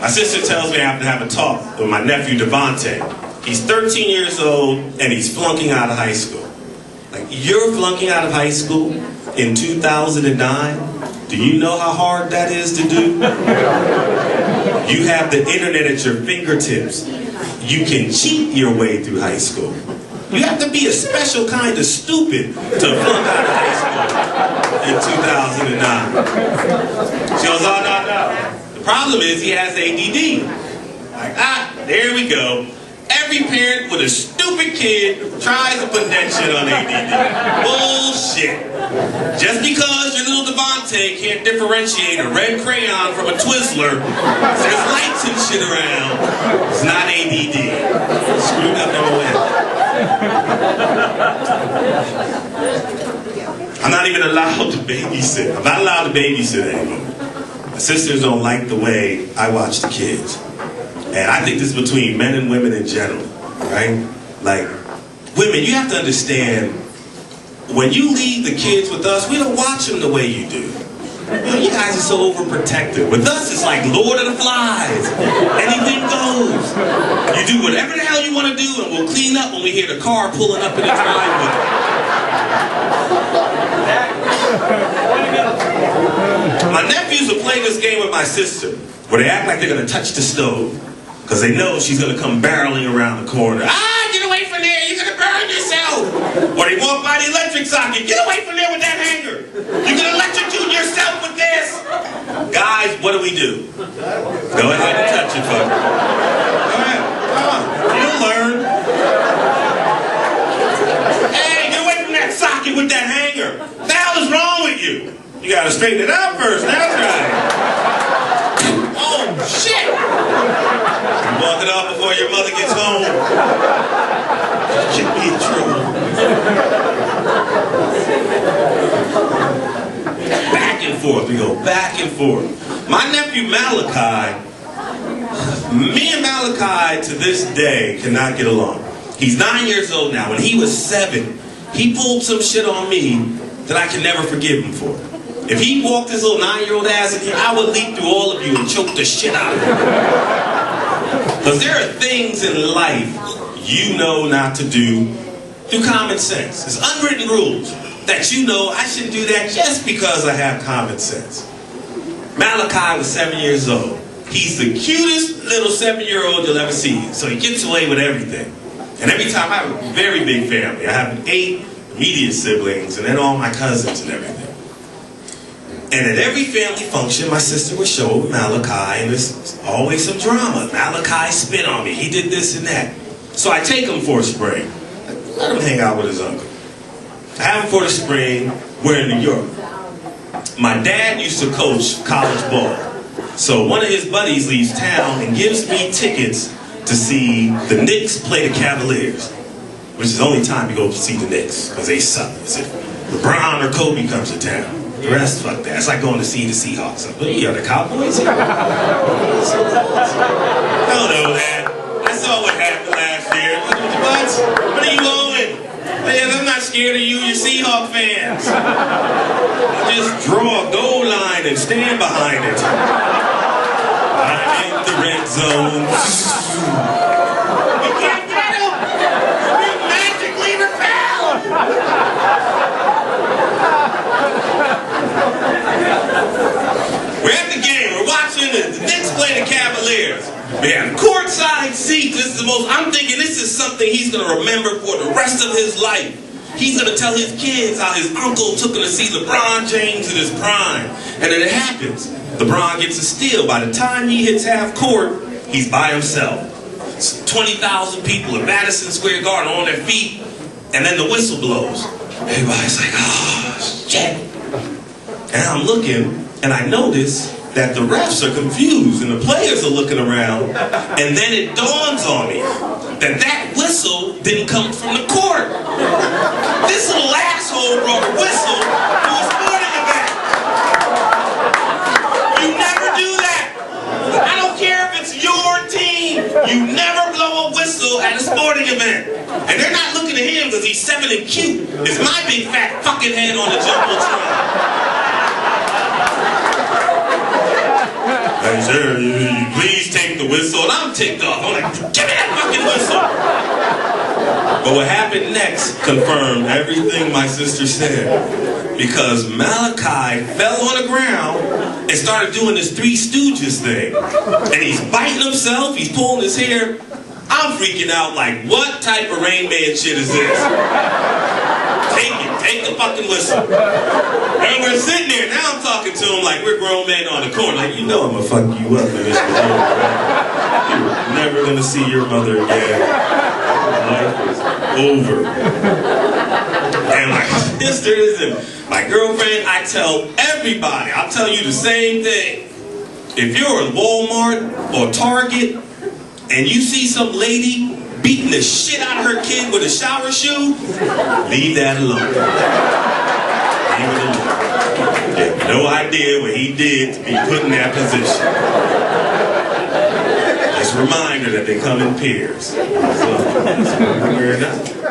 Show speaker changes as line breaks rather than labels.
My sister tells me I have to have a talk with my nephew Devontae. He's 13 years old and he's flunking out of high school. Like, you're flunking out of high school in 2009? Do you know how hard that is to do? You have the internet at your fingertips. You can cheat your way through high school. You have to be a special kind of stupid to flunk out of high school in 2009. She goes, oh, no. The problem is he has ADD. Like, there we go. Every parent with a stupid kid tries to put that shit on ADD. Bullshit. Just because your little Devontae can't differentiate a red crayon from a Twizzler, there's lights and shit around, it's not ADD. Screwed up number one. I'm not even allowed to babysit. I'm not allowed to babysit anymore. My sisters don't like the way I watch the kids. And I think this is between men and women in general, right? Like, women, you have to understand, when you leave the kids with us, we don't watch them the way you do. You guys are so overprotective. With us, it's like Lord of the Flies. Anything goes. You do whatever the hell you want to do, and we'll clean up when we hear the car pulling up in the driveway. My nephews will play this game with my sister, where they act like they're going to touch the stove, because they know she's going to come barreling around the corner. Get away from there, you're going to burn yourself. Or they walk by the electric socket, get away from there with that hanger. You're going to electrocute yourself with this. Guys, what do we do? Go ahead and touch it, fucker. Go ahead, come on, you'll learn. Hey, get away from that socket with that hanger. What the hell is wrong with you? You got to straighten it out first, that's right. Oh, shit! Walk it off before your mother gets home. Should be true. Back and forth, we go back and forth. My nephew Malakai, me and Malakai to this day cannot get along. He's 9 years old now. When he was 7, he pulled some shit on me that I can never forgive him for. If he walked his little 9-year-old ass in here, I would leap through all of you and choke the shit out of him. Because there are things in life you know not to do through common sense. It's unwritten rules that you know I shouldn't do that just because I have common sense. Malakai was 7 years old. He's the cutest little 7-year-old you'll ever see. So he gets away with everything. And every time, I have a very big family. I have 8 immediate siblings and then all my cousins and everything. And at every family function, my sister would show up with Malakai, and there's always some drama. Malakai spit on me. He did this and that. So I take him for a spring. Let him hang out with his uncle. I have him for the spring. We're in New York. My dad used to coach college ball. So one of his buddies leaves town and gives me tickets to see the Knicks play the Cavaliers, which is the only time you go see the Knicks, because they suck. It's if LeBron or Kobe comes to town. The rest, fuck that. It's like going to see the Seahawks. But you are the Cowboys here. I don't know that. I saw what happened last year. What? What are you owing? Man, I'm not scared of you. You're Seahawk fans. Just draw a goal line and stand behind it. I'm in the red zone. You can't get him. You magically repel. We're at the game. We're watching the Knicks play the Cavaliers. We have courtside seats. This is the most. I'm thinking this is something he's going to remember for the rest of his life. He's going to tell his kids how his uncle took him to see LeBron James in his prime. And then it happens. LeBron gets a steal. By the time he hits half court, he's by himself. 20,000 people in Madison Square Garden on their feet. And then the whistle blows. Everybody's like, oh, shit. And I'm looking, and I notice that the refs are confused, and the players are looking around, and then it dawns on me that that whistle didn't come from the court. This little asshole brought a whistle to a sporting event. You never do that. I don't care if it's your team. You never blow a whistle at a sporting event. And they're not looking at him because he's 7 and cute. It's my big fat fucking head on the jumbotron. Hey, sir, please whistle, and I'm ticked off. I'm like, give me that fucking whistle. But what happened next confirmed everything my sister said. Because Malachi fell on the ground and started doing this Three Stooges thing. And he's biting himself, he's pulling his hair. I'm freaking out like, what type of Rain Man shit is this? Take the fucking whistle. And we're sitting there, now I'm talking to him like we're grown men on the corner. Like, you know I'm gonna fuck you up when this is over, right? You're never gonna see your mother again. Life is over. And my sister isn't. My girlfriend, I tell everybody, I'll tell you the same thing. If you're at Walmart or Target and you see some lady beating the shit out of her kid with a shower shoe, leave that alone. Leave it alone. You have no idea what he did to be put in that position. Just a reminder that they come in pairs. So, we're not.